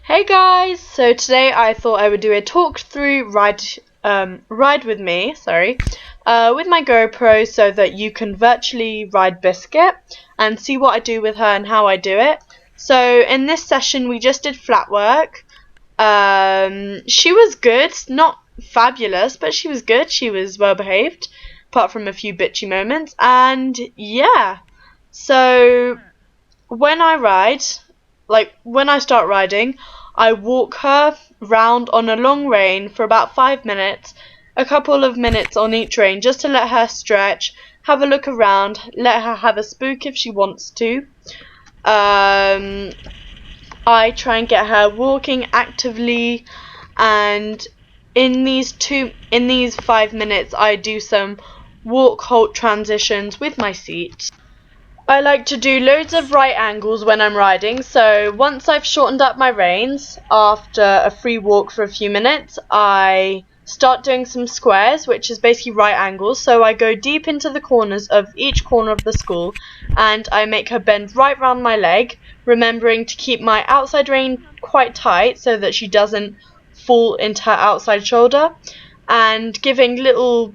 Hey guys! So today I thought I would do a talk through ride with me, with my GoPro so that you can virtually ride Biscuit and see what I do with her and how I do it. So in this session we just did flat work. She was good, not fabulous, but she was good. She was well behaved, apart from a few bitchy moments. And yeah, so when I ride, when I start riding, I walk her round on a long rein for about 5 minutes, a couple of minutes on each rein, just to let her stretch, have a look around, let her have a spook if she wants to. I try and get her walking actively, and in these 5 minutes I do some walk halt transitions with my seat. I like to do loads of right angles when I'm riding, so once I've shortened up my reins after a free walk for a few minutes, I start doing some squares, which is basically right angles. So I go deep into the corners of each corner of the school and I make her bend right round my leg, remembering to keep my outside rein quite tight so that she doesn't fall into her outside shoulder, and giving little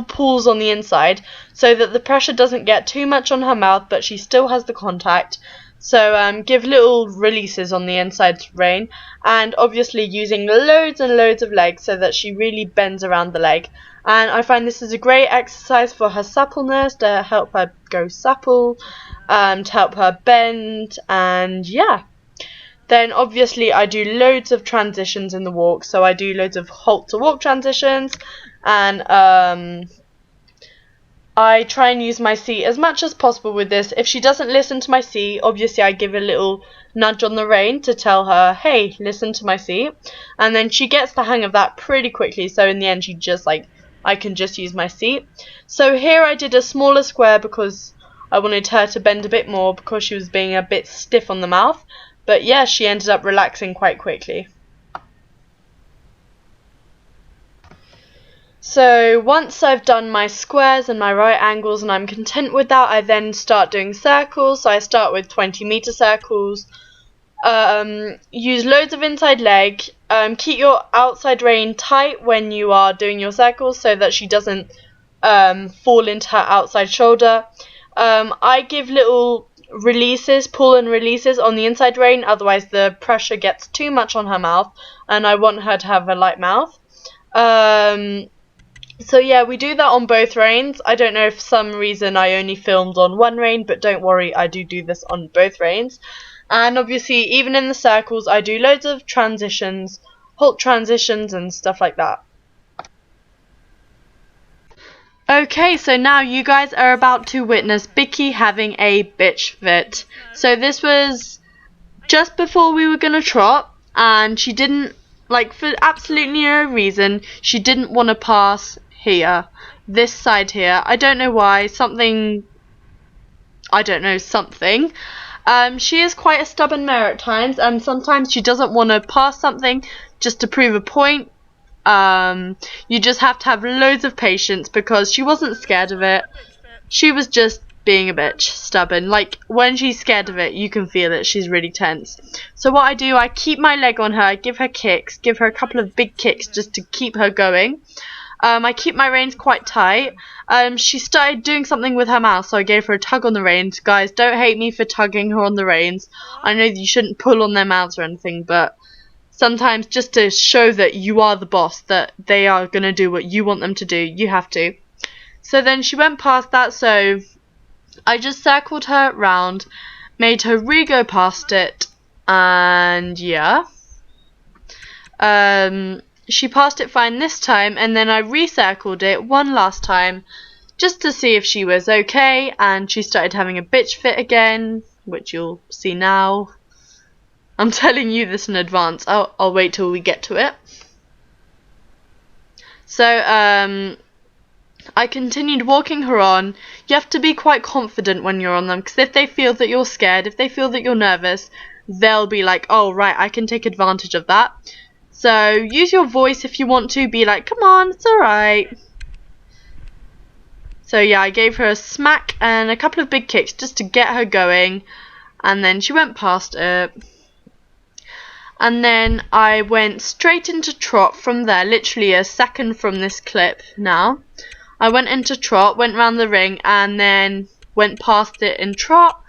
pulls on the inside so that the pressure doesn't get too much on her mouth but she still has the contact. So give little releases on the inside rein, and obviously using loads and loads of legs so that she really bends around the leg. And I find this is a great exercise for her suppleness, to help her go supple, to help her bend, and yeah. Then obviously I do loads of transitions in the walk, so I do loads of halt to walk transitions, and I try and use my seat as much as possible with this. If she doesn't listen to my seat, obviously I give a little nudge on the rein to tell her, hey, listen to my seat, and then she gets the hang of that pretty quickly, so in the end she just I can just use my seat. So here I did a smaller square because I wanted her to bend a bit more because she was being a bit stiff on the mouth. But yeah, she ended up relaxing quite quickly. So once I've done my squares and my right angles and I'm content with that, I then start doing circles. So I start with 20-meter circles. Use loads of inside leg. Keep your outside rein tight when you are doing your circles so that she doesn't fall into her outside shoulder. I give little releases, pull and releases on the inside rein, otherwise the pressure gets too much on her mouth and I want her to have a light mouth. So yeah, we do that on both reins. I don't know if for some reason I only filmed on one rein, but don't worry, I do this on both reins. And obviously even in the circles I do loads of transitions, halt transitions and stuff like that. Okay, so now you guys are about to witness Bicky having a bitch fit. So this was just before we were gonna trot, and she didn't, for absolutely no reason, she didn't want to pass here, this side here. I don't know why, something. She is quite a stubborn mare at times, and sometimes she doesn't want to pass something just to prove a point. You just have to have loads of patience because she wasn't scared of it. She was just being a bitch, stubborn. Like, when she's scared of it, you can feel it. She's really tense. So what I do, I keep my leg on her, I give her kicks, give her a couple of big kicks just to keep her going. I keep my reins quite tight. She started doing something with her mouth, so I gave her a tug on the reins. Guys, don't hate me for tugging her on the reins. I know that you shouldn't pull on their mouths or anything, but sometimes just to show that you are the boss, that they are going to do what you want them to do, you have to. So then she went past that, so I just circled her round, made her re-go past it, and yeah. She passed it fine this time, and then I recircled it one last time just to see if she was okay, and she started having a bitch fit again, which you'll see now. I'm telling you this in advance. I'll wait till we get to it. So I continued walking her on. You have to be quite confident when you're on them, because if they feel that you're scared, if they feel that you're nervous, they'll be like, oh right, I can take advantage of that. So use your voice if you want to, be like, come on, it's alright. So yeah, I gave her a smack and a couple of big kicks just to get her going, and then she went past it. And then I went straight into trot from there, literally a second from this clip now. I went into trot, went round the ring, and then went past it in trot,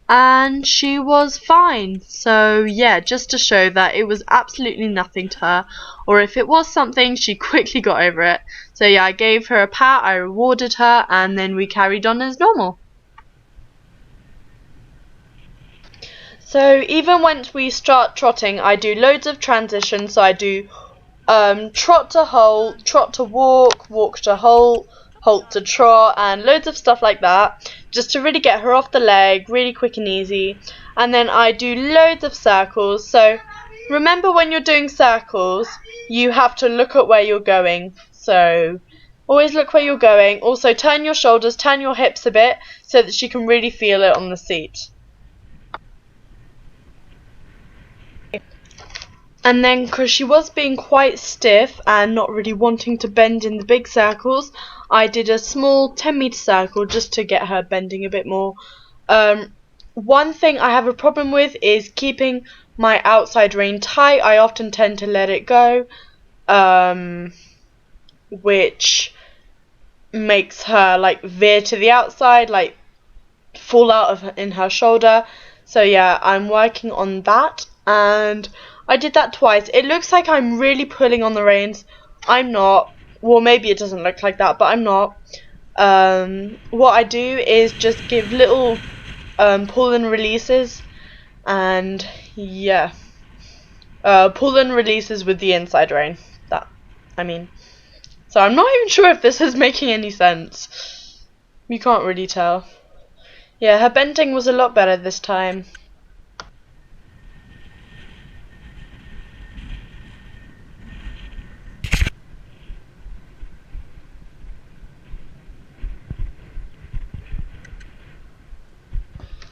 and she was fine. So yeah, just to show that it was absolutely nothing to her, or if it was something, she quickly got over it. So yeah, I gave her a pat, I rewarded her, and then we carried on as normal. So even once we start trotting, I do loads of transitions. So I do trot to halt, trot to walk, walk to halt, halt to trot, and loads of stuff like that, just to really get her off the leg, really quick and easy. And then I do loads of circles. So remember, when you're doing circles, you have to look at where you're going. So always look where you're going. Also turn your shoulders, turn your hips a bit, so that she can really feel it on the seat. And then, because she was being quite stiff and not really wanting to bend in the big circles, I did a small 10-meter circle just to get her bending a bit more. One thing I have a problem with is keeping my outside rein tight. I often tend to let it go, which makes her like veer to the outside, like fall out of in her shoulder. So yeah, I'm working on that, and I did that twice. It looks like I'm really pulling on the reins. I'm not. Well, maybe it doesn't look like that, but I'm not. What I do is just give little pull and releases, and yeah, pull and releases with the inside rein. That, I mean. So I'm not even sure if this is making any sense. You can't really tell. Yeah, her bending was a lot better this time.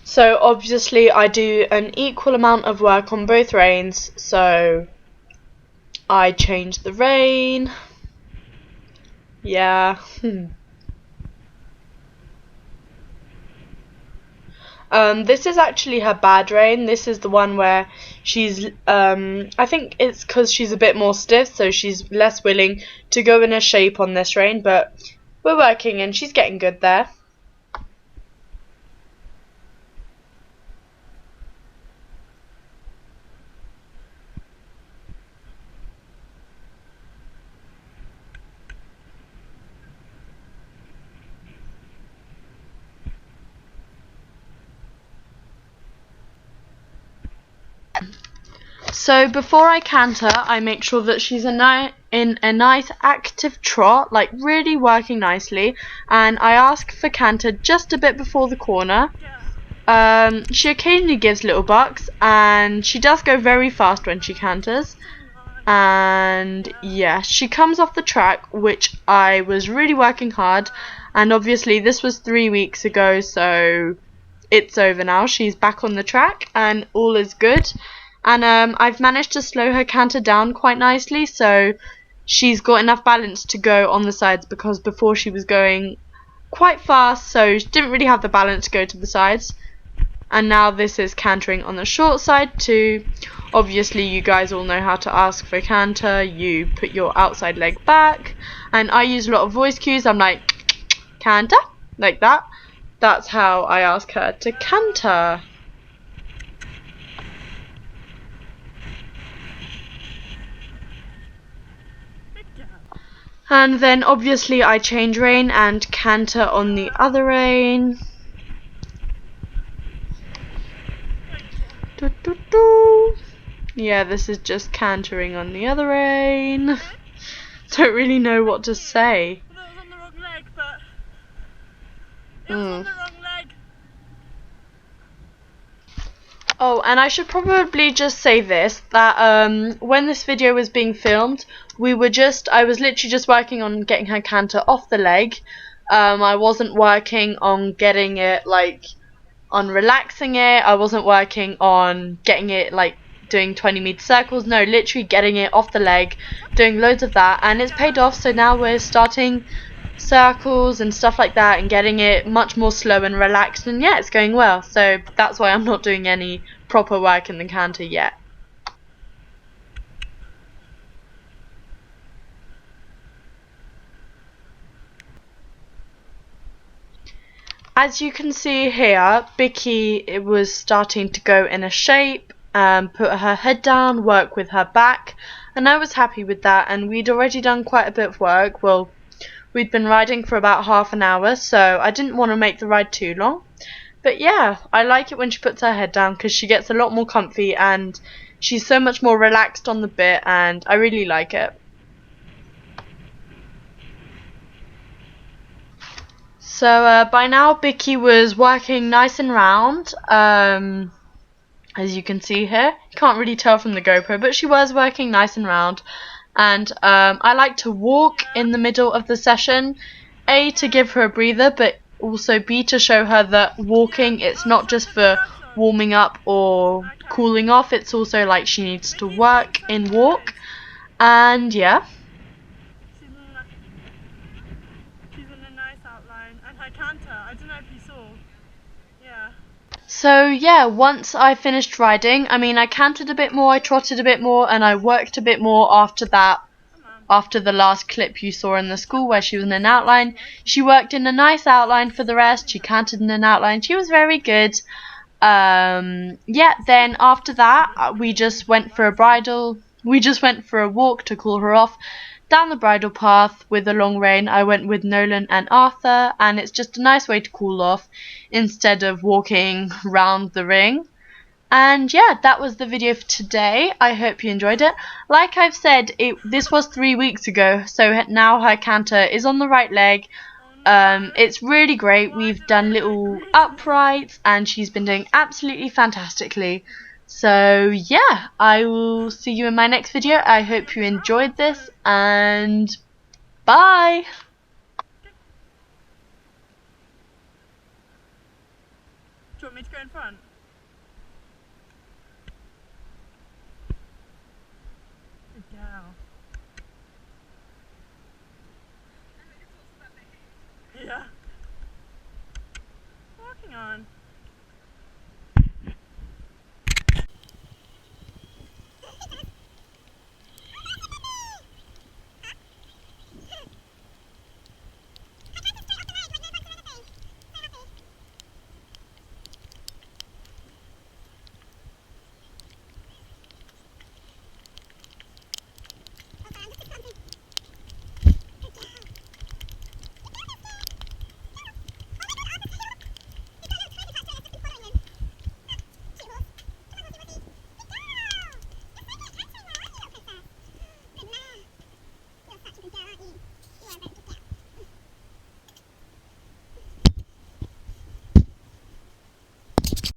So obviously I do an equal amount of work on both reins, so I change the rein. Yeah. This is actually her bad rein. This is the one where she's, I think it's because she's a bit more stiff, so she's less willing to go in a shape on this rein, but we're working and she's getting good there. So before I canter, I make sure that she's in a nice active trot, like really working nicely, and I ask for canter just a bit before the corner. She occasionally gives little bucks, and she does go very fast when she canters. And yeah, she comes off the track, which I was really working hard, and obviously this was 3 weeks ago, so it's over now. She's back on the track and all is good. And I've managed to slow her canter down quite nicely, so she's got enough balance to go on the sides, because before she was going quite fast, so she didn't really have the balance to go to the sides. And now this is cantering on the short side too. Obviously you guys all know how to ask for canter. You put your outside leg back, and I use a lot of voice cues. I'm like, canter, like that. That's how I ask her to canter. And then obviously I change rein and canter on the other rein. Doo -doo -doo. Yeah, this is just cantering on the other rein. Don't really know what to say. Well, it was on the wrong leg, but it was on the wrong leg. Oh, and I should probably just say this, that when this video was being filmed, I was literally just working on getting her canter off the leg. I wasn't working on getting it, like, on relaxing it. I wasn't working on getting it, like, doing 20-meter circles. No, literally getting it off the leg, doing loads of that, and it's paid off. So now we're starting circles and stuff like that and getting it much more slow and relaxed, and yeah, it's going well. So that's why I'm not doing any proper work in the canter yet. As you can see here, Bicky was starting to go in a shape, put her head down, work with her back, and I was happy with that. And we'd already done quite a bit of work. Well, we'd been riding for about half an hour, so I didn't want to make the ride too long. But yeah, I like it when she puts her head down because she gets a lot more comfy and she's so much more relaxed on the bit, and I really like it. So by now Bicky was working nice and round, as you can see here. Can't really tell from the GoPro, but she was working nice and round. And I like to walk in the middle of the session, A, to give her a breather, but also B, to show her that walking, it's not just for warming up or cooling off, it's also like she needs to work in walk. And yeah. She's in a nice outline, and her canter, I don't know if you saw. Yeah. So yeah, once I finished riding, I mean, I cantered a bit more, I trotted a bit more, and I worked a bit more after that. After the last clip you saw in the school where she was in an outline, she worked in a nice outline for the rest. She cantered in an outline. She was very good. Yeah, then after that, we just went for a bridle. We just went for a walk to cool her off. Down the bridle path with a long rein, I went with Nolan and Arthur, and it's just a nice way to cool off instead of walking round the ring. And yeah, that was the video for today. I hope you enjoyed it. Like I've said, this was 3 weeks ago, so now her canter is on the right leg. It's really great. We've done little uprights and she's been doing absolutely fantastically. So yeah, I will see you in my next video. I hope you enjoyed this, and bye! Do you want me to go in front? Good girl.